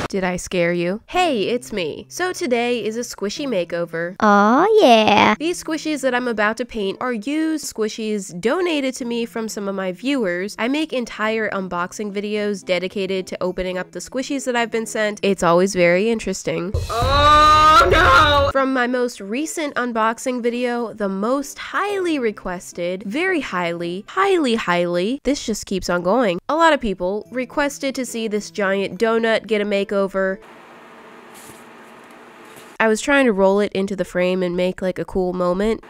Did I scare you? Hey, it's me. So today is a squishy makeover. Oh yeah. These squishies that I'm about to paint are used squishies donated to me from some of my viewers. I make entire unboxing videos dedicated to opening up the squishies that I've been sent. It's always very interesting. Oh no! From my most recent unboxing video, the most highly requested, very highly, this just keeps on going. A lot of people requested to see this giant donut get a makeover. I was trying to roll it into the frame and make like a cool moment.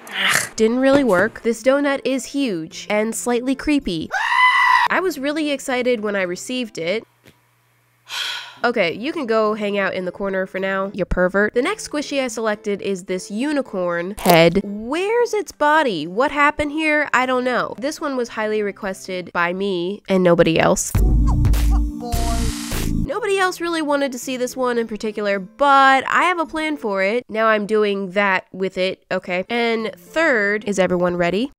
Didn't really work. This donut is huge and slightly creepy. I was really excited when I received it. Okay, you can go hang out in the corner for now, you pervert. The next squishy I selected is this unicorn head. Where's its body? What happened here? I don't know. This one was highly requested by me and nobody else. Nobody else really wanted to see this one in particular, but I have a plan for it. Now I'm doing that with it, okay. And third, is everyone ready?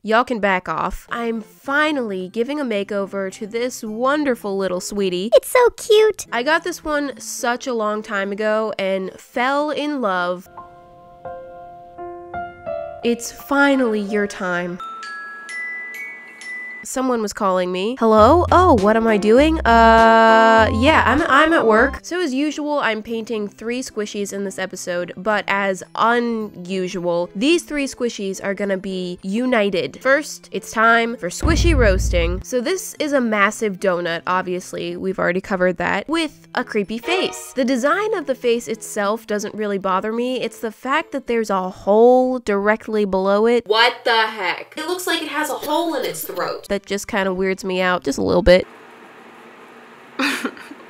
Y'all can back off. I'm finally giving a makeover to this wonderful little sweetie. It's so cute. I got this one such a long time ago and fell in love. It's finally your time. Someone was calling me. Hello? Oh, what am I doing? Yeah, I'm at work. So as usual, I'm painting 3 squishies in this episode, but as unusual, these 3 squishies are gonna be united. First, it's time for squishy roasting. So this is a massive donut, obviously, we've already covered that, with a creepy face. The design of the face itself doesn't really bother me, it's the fact that there's a hole directly below it. What the heck? It looks like it has a hole in its throat. That just kind of weirds me out just a little bit.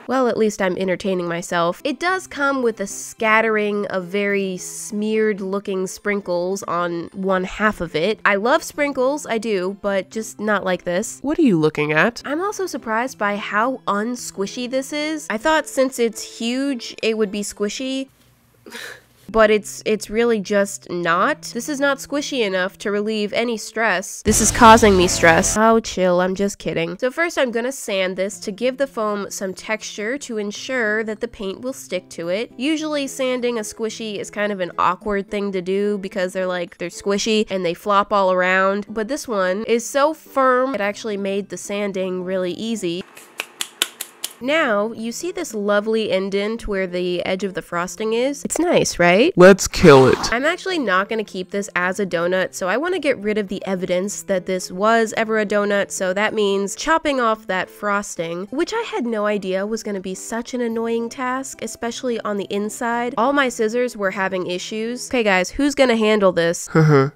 Well, at least I'm entertaining myself. It does come with a scattering of very smeared looking sprinkles on one half of it. I love sprinkles, I do, but just not like this. What are you looking at? I'm also surprised by how unsquishy this is. I thought since it's huge, it would be squishy. But it's really just not. This is not squishy enough to relieve any stress. This is causing me stress. Oh, chill, I'm just kidding. So first I'm gonna sand this to give the foam some texture to ensure that the paint will stick to it. Usually sanding a squishy is kind of an awkward thing to do because they're squishy and they flop all around. But this one is so firm, it actually made the sanding really easy. Now, you see this lovely indent where the edge of the frosting is? It's nice, right? Let's kill it. I'm actually not going to keep this as a donut, so I want to get rid of the evidence that this was ever a donut, so that means chopping off that frosting, which I had no idea was going to be such an annoying task, especially on the inside. All my scissors were having issues. Okay guys, who's going to handle this?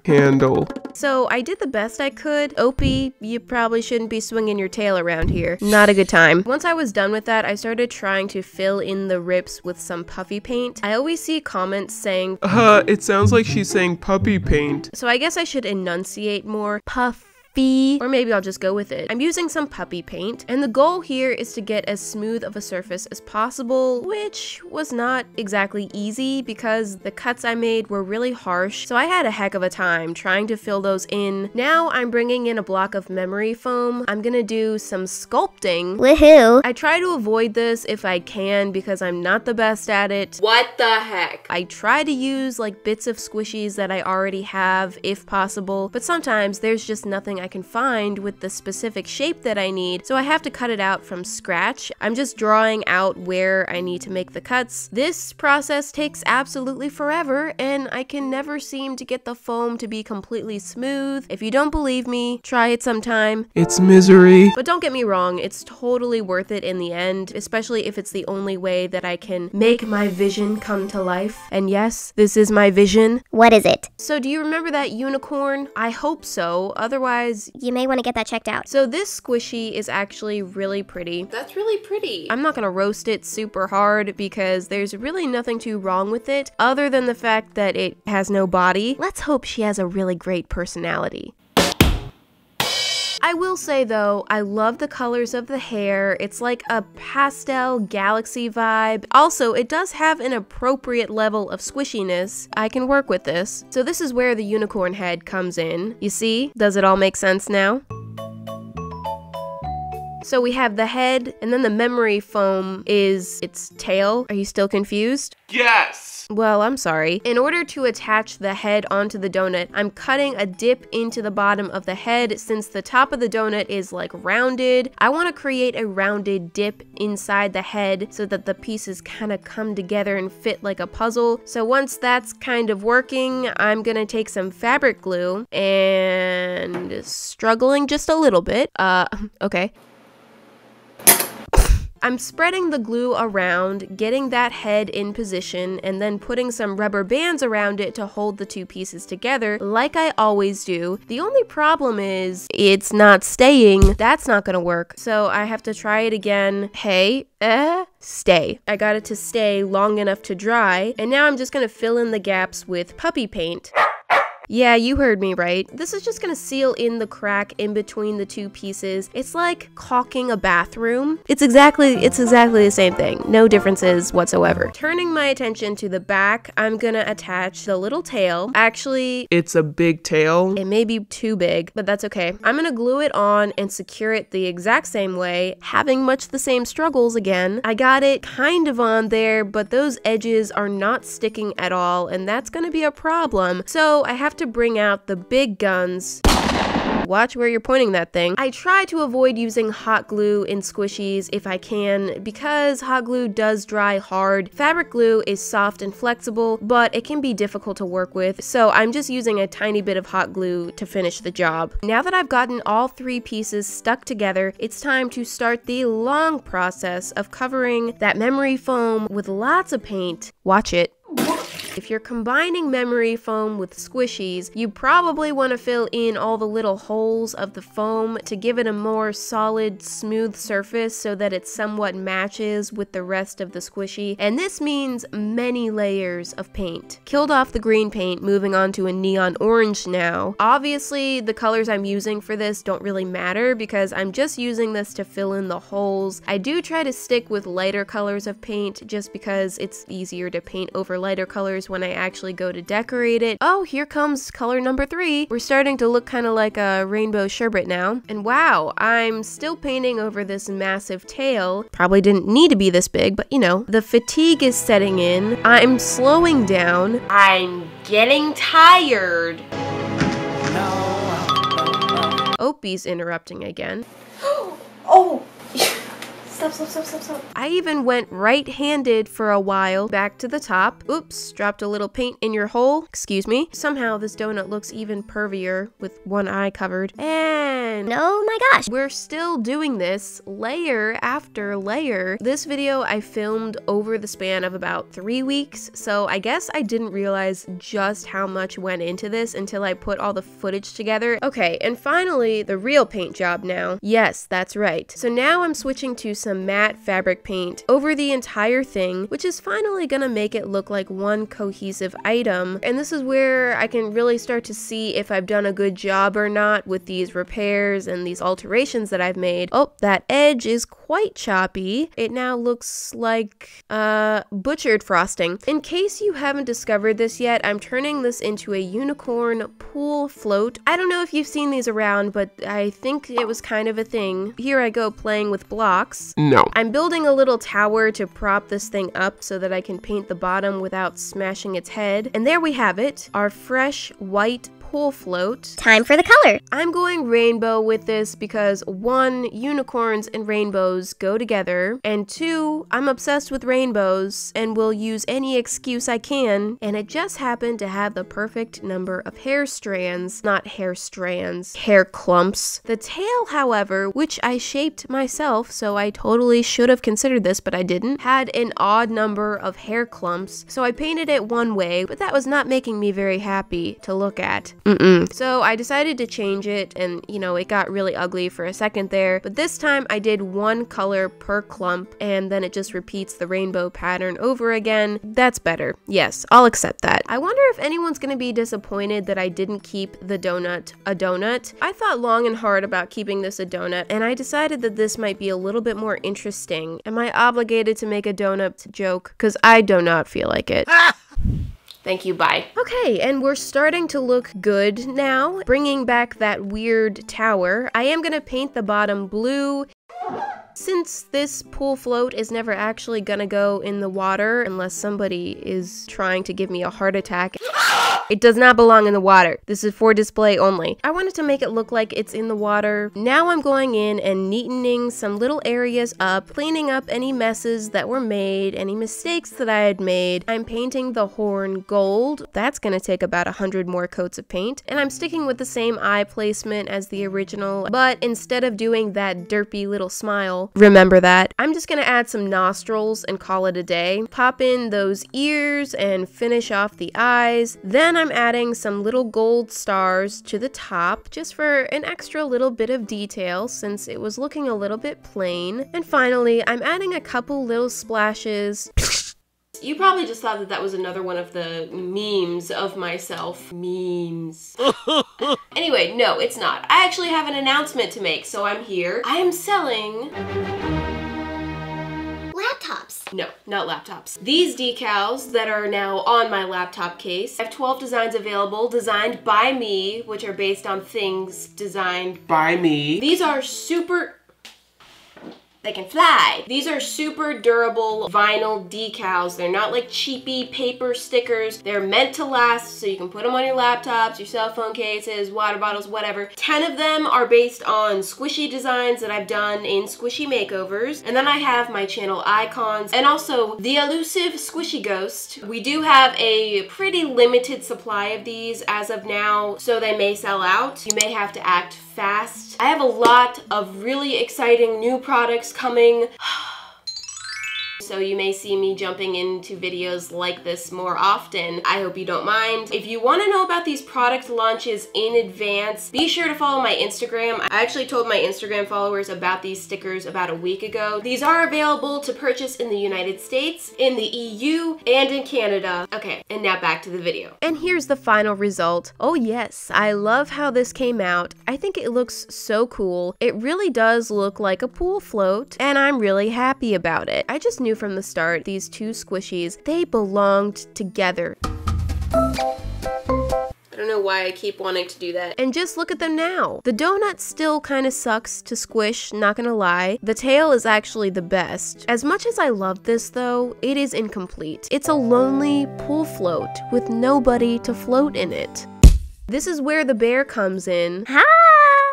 Handle. So I did the best I could. Opie, you probably shouldn't be swinging your tail around here. Not a good time. Once I was done with that, I started trying to fill in the rips with some puffy paint. I always see comments saying, It sounds like she's saying puppy paint. so I guess I should enunciate more. Puffy. Or maybe I'll just go with it. I'm using some puppy paint, and the goal here is to get as smooth of a surface as possible, which was not exactly easy because the cuts I made were really harsh, so I had a heck of a time trying to fill those in. Now I'm bringing in a block of memory foam. I'm gonna do some sculpting. Woohoo. I try to avoid this if I can because I'm not the best at it. What the heck? I try to use like bits of squishies that I already have if possible, but sometimes there's just nothing I can find with the specific shape that I need, so I have to cut it out from scratch. I'm just drawing out where I need to make the cuts. This process takes absolutely forever, and I can never seem to get the foam to be completely smooth. If you don't believe me, try it sometime. It's misery. But don't get me wrong, it's totally worth it in the end, especially if it's the only way that I can make my vision come to life. And yes, this is my vision. What is it? So do you remember that unicorn? I hope so, otherwise You may want to get that checked out. So this squishy is actually really pretty. That's really pretty. I'm not gonna roast it super hard because there's really nothing too wrong with it other than the fact that it has no body. Let's hope she has a really great personality. I will say though, I love the colors of the hair. It's like a pastel galaxy vibe. Also, it does have an appropriate level of squishiness. I can work with this. So this is where the unicorn head comes in. You see? Does it all make sense now? So we have the head, and then the memory foam is its tail. Are you still confused? Yes! Well, I'm sorry. In order to attach the head onto the donut, I'm cutting a dip into the bottom of the head. Since the top of the donut is like rounded, I want to create a rounded dip inside the head so that the pieces kind of come together and fit like a puzzle. So once that's kind of working, I'm gonna take some fabric glue and struggling just a little bit. Okay. I'm spreading the glue around, getting that head in position, and then putting some rubber bands around it to hold the two pieces together, like I always do. The only problem is, it's not staying. That's not gonna work. So I have to try it again. Hey, stay. I got it to stay long enough to dry, and now I'm just gonna fill in the gaps with puppy paint. Yeah, you heard me right. This is just gonna seal in the crack in between the two pieces. It's like caulking a bathroom. It's exactly the same thing. No differences whatsoever. Turning my attention to the back, I'm gonna attach the little tail. Actually, It's a big tail. it may be too big, but that's okay. I'm gonna glue it on and secure it the exact same way, having much the same struggles again. I got it kind of on there, but those edges are not sticking at all, and that's gonna be a problem. So I have to bring out the big guns. Watch where you're pointing that thing. I try to avoid using hot glue in squishies if I can, because hot glue does dry hard. Fabric glue is soft and flexible, but it can be difficult to work with, so I'm just using a tiny bit of hot glue to finish the job. Now that I've gotten all three pieces stuck together, it's time to start the long process of covering that memory foam with lots of paint. Watch it. If you're combining memory foam with squishies, you probably want to fill in all the little holes of the foam to give it a more solid, smooth surface so that it somewhat matches with the rest of the squishy. And this means many layers of paint. Killed off the green paint, moving on to a neon orange now. Obviously, the colors I'm using for this don't really matter because I'm just using this to fill in the holes. I do try to stick with lighter colors of paint just because it's easier to paint over lighter colors when I actually go to decorate it. Oh, here comes color number 3. We're starting to look kind of like a rainbow sherbet now. And wow, I'm still painting over this massive tail. Probably didn't need to be this big, but you know, the fatigue is setting in. I'm slowing down. I'm getting tired. Opie's interrupting again. Oh! Stop. I even went right-handed for a while, back to the top. Oops, dropped a little paint in your hole. Excuse me. Somehow this donut looks even pervier with one eye covered. And Oh my gosh. we're still doing this layer after layer. This video I filmed over the span of about 3 weeks, so I guess I didn't realize just how much went into this until I put all the footage together. Okay, and finally, the real paint job now. Yes, that's right. So now I'm switching to some matte fabric paint over the entire thing, which is finally gonna make it look like one cohesive item. And this is where I can really start to see if I've done a good job or not with these repairs and these alterations that I've made. Oh, that edge is quite choppy. It now looks like butchered frosting. In case you haven't discovered this yet, I'm turning this into a unicorn pool float. I don't know if you've seen these around, but I think it was kind of a thing. Here I go playing with blocks. No. I'm building a little tower to prop this thing up so that I can paint the bottom without smashing its head. And there we have it, our fresh white pool float. Time for the color. I'm going rainbow with this because 1, unicorns and rainbows go together, and 2, I'm obsessed with rainbows and will use any excuse I can, and it just happened to have the perfect number of hair strands, not hair strands, hair clumps. The tail, however, which I shaped myself, so I totally should have considered this, but I didn't, had an odd number of hair clumps, so I painted it one way, but that was not making me very happy to look at. So I decided to change it, and you know, it got really ugly for a second there, but this time I did one color per clump, and then it just repeats the rainbow pattern over again. That's better. Yes, I'll accept that. I wonder if anyone's gonna be disappointed that I didn't keep the donut a donut. I thought long and hard about keeping this a donut, and I decided that this might be a little bit more interesting. Am I obligated to make a donut joke? Because I do not feel like it. Thank you, bye. Okay, and we're starting to look good now. Bringing back that weird tower. I am gonna paint the bottom blue. Since this pool float is never actually gonna go in the water unless somebody is trying to give me a heart attack, it does not belong in the water. This is for display only. I wanted to make it look like it's in the water. Now I'm going in and neatening some little areas up, cleaning up any messes that were made, any mistakes that I had made. I'm painting the horn gold. That's gonna take about 100 more coats of paint. And I'm sticking with the same eye placement as the original, but instead of doing that derpy little smile, remember that, I'm just gonna add some nostrils and call it a day. Pop in those ears and finish off the eyes. Then I'm adding some little gold stars to the top just for an extra little bit of detail since it was looking a little bit plain. And finally, I'm adding a couple little splashes. You probably just thought that that was another one of the memes of myself. Memes. Anyway, no, it's not. I actually have an announcement to make, so I'm here. I am selling... laptops. No, not laptops. These decals that are now on my laptop case. I have 12 designs available, designed by me, which are based on things designed By me. These are super... They can fly. These are super durable vinyl decals. They're not like cheapy paper stickers. They're meant to last, so you can put them on your laptops, your cell phone cases, water bottles, whatever. 10 of them are based on squishy designs that I've done in Squishy Makeovers. And then I have my channel icons and also the elusive Squishy Ghost. We do have a pretty limited supply of these as of now, so they may sell out. You may have to act fast. I have a lot of really exciting new products coming. So you may see me jumping into videos like this more often. I hope you don't mind. If you want to know about these product launches in advance, be sure to follow my Instagram. I actually told my Instagram followers about these stickers about a week ago. These are available to purchase in the United States, in the EU, and in Canada. Okay, and now back to the video. And here's the final result. Oh yes, I love how this came out. I think it looks so cool. It really does look like a pool float, and I'm really happy about it. I just knew from the start these two squishies, they belonged together. I don't know why I keep wanting to do that. And just look at them now. The donut still kind of sucks to squish, not gonna lie. The tail is actually the best. As much as I love this though, it is incomplete. It's a lonely pool float with nobody to float in it. This is where the bear comes in. Ha!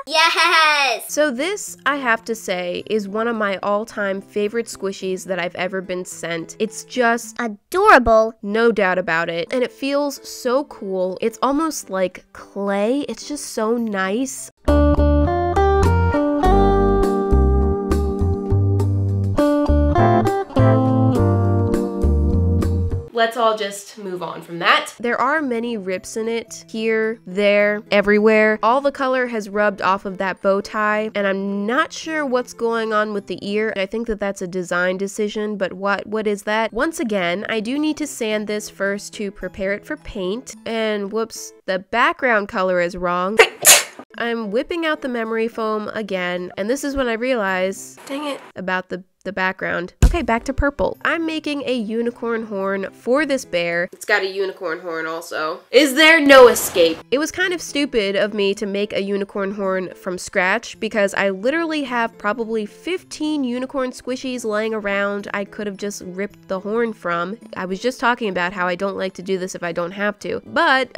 Yes! So this, I have to say, is one of my all-time favorite squishies that I've ever been sent. It's just adorable. No doubt about it. And it feels so cool. It's almost like clay. It's just so nice. Let's all just move on from that. There are many rips in it, here, there, everywhere. All the color has rubbed off of that bow tie, and I'm not sure what's going on with the ear. I think that that's a design decision, but what is that? Once again, I do need to sand this first to prepare it for paint, and whoops, the background color is wrong. I'm whipping out the memory foam again, and this is when I realize, dang it, about the background. Okay, back to purple. I'm making a unicorn horn for this bear. It's got a unicorn horn also. Is there no escape? It was kind of stupid of me to make a unicorn horn from scratch because I literally have probably 15 unicorn squishies laying around I could have just ripped the horn from. I was just talking about how I don't like to do this if I don't have to. But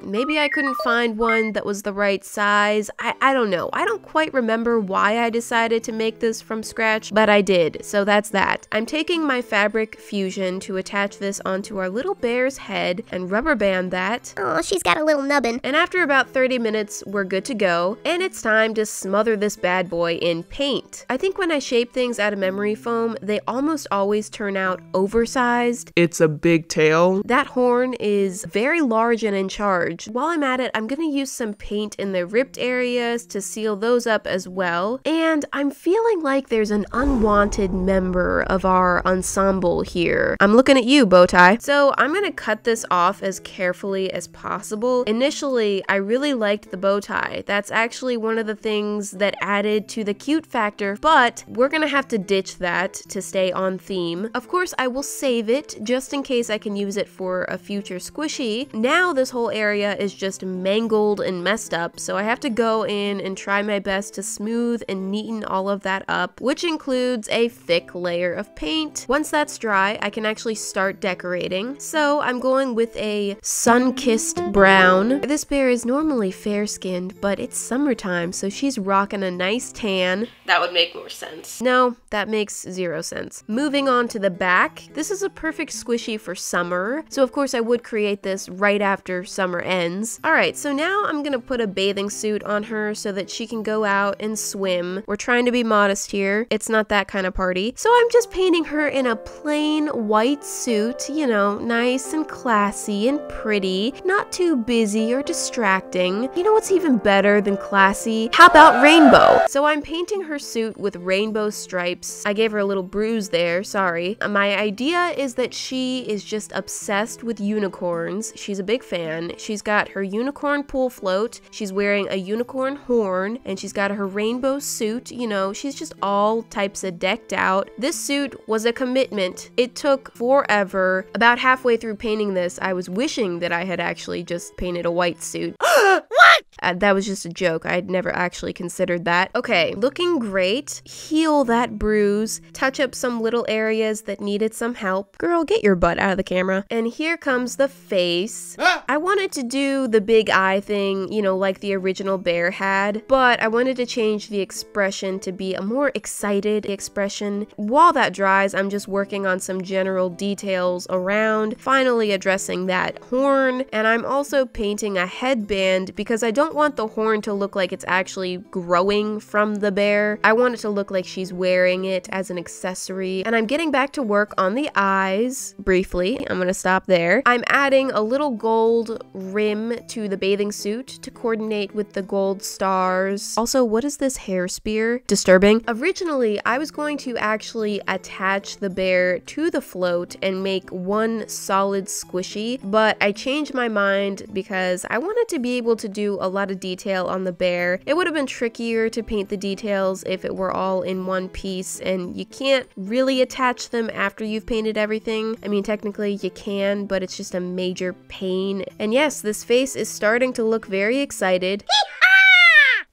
maybe I couldn't find one that was the right size. I don't know. I don't quite remember why I decided to make this from scratch, but I did. So that's that. I'm taking my fabric fusion to attach this onto our little bear's head and rubber band that. Oh, she's got a little nubbin. And after about 30 minutes, we're good to go. And it's time to smother this bad boy in paint. I think when I shape things out of memory foam, they almost always turn out oversized. It's a big tail. That horn is very large and in charge. While I'm at it, I'm gonna use some paint in the ripped areas to seal those up as well. And I'm feeling like there's an unwanted member of of our ensemble here. I'm looking at you, Bowtie. So I'm gonna cut this off as carefully as possible. Initially, I really liked the bow tie. That's actually one of the things that added to the cute factor, but we're gonna have to ditch that to stay on theme. Of course, I will save it just in case I can use it for a future squishy. Now this whole area is just mangled and messed up, so I have to go in and try my best to smooth and neaten all of that up, which includes a thick layer of paint. Once that's dry, I can actually start decorating. So I'm going with a sun-kissed brown. This bear is normally fair-skinned, but it's summertime, so she's rocking a nice tan. That would make more sense. No, that makes 0 sense. Moving on to the back, this is a perfect squishy for summer, so of course I would create this right after summer ends. Alright, so now I'm gonna put a bathing suit on her so that she can go out and swim. We're trying to be modest here. It's not that kind of party. So I'm just painting her in a plain white suit, you know, nice and classy and pretty, not too busy or distracting. You know what's even better than classy? How about rainbow? So I'm painting her suit with rainbow stripes. I gave her a little bruise there, sorry. My idea is that she is just obsessed with unicorns. She's a big fan. She's got her unicorn pool float, she's wearing a unicorn horn, and she's got her rainbow suit. You know, she's just all types of decked out. This suit was a commitment. It took forever. About halfway through painting this, I was wishing that I had actually just painted a white suit. What? That was just a joke. I'd never actually considered that. Okay, looking great. Heal that bruise. Touch up some little areas that needed some help. Girl, get your butt out of the camera. And here comes the face. I wanted to do the big eye thing, you know, like the original bear had, but I wanted to change the expression to be a more excited expression. While that dries, I'm just working on some general details around, finally addressing that horn, and I'm also painting a headband because I don't want the horn to look like it's actually growing from the bear. I want it to look like she's wearing it as an accessory, and I'm getting back to work on the eyes briefly. I'm gonna stop there. I'm adding a little gold rim to the bathing suit to coordinate with the gold stars. Also, what is this hair spear? Disturbing. Originally, I was going to actually attach the bear to the float and make one solid squishy, but I changed my mind because I wanted to be able to do a lot of detail on the bear. It would have been trickier to paint the details if it were all in one piece, and you can't really attach them after you've painted everything. I mean, technically you can, but it's just a major pain. And yes, this face is starting to look very excited.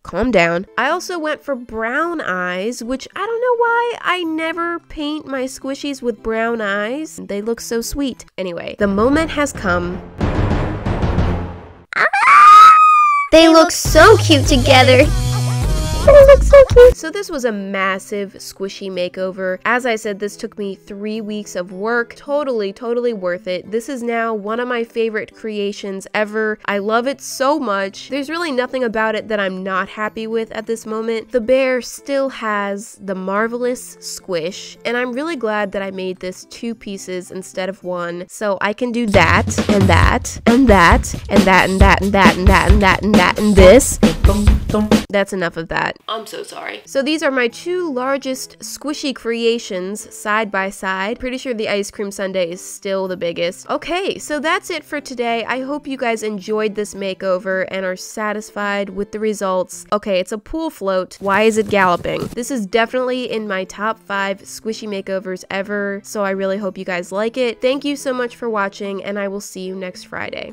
Calm down. I also went for brown eyes, which I don't know why I never paint my squishies with brown eyes. They look so sweet. Anyway, the moment has come. They look so cute together. They look so cute. So this was a massive squishy makeover. As I said, this took me 3 weeks of work. Totally worth it. This is now one of my favorite creations ever. I love it so much. There's really nothing about it that I'm not happy with at this moment. The bear still has the marvelous squish, and I'm really glad that I made this 2 pieces instead of 1, so I can do that, and that, and that, and that, and that, and that, and that, and that, and that, and this. That's enough of that. I'm so sorry. So these are my 2 largest squishy creations side by side. Pretty sure the ice cream sundae is still the biggest. Okay, so that's it for today. I hope you guys enjoyed this makeover and are satisfied with the results. Okay, it's a pool float. Why is it galloping? This is definitely in my top 5 squishy makeovers ever, so I really hope you guys like it. Thank you so much for watching, and I will see you next Friday.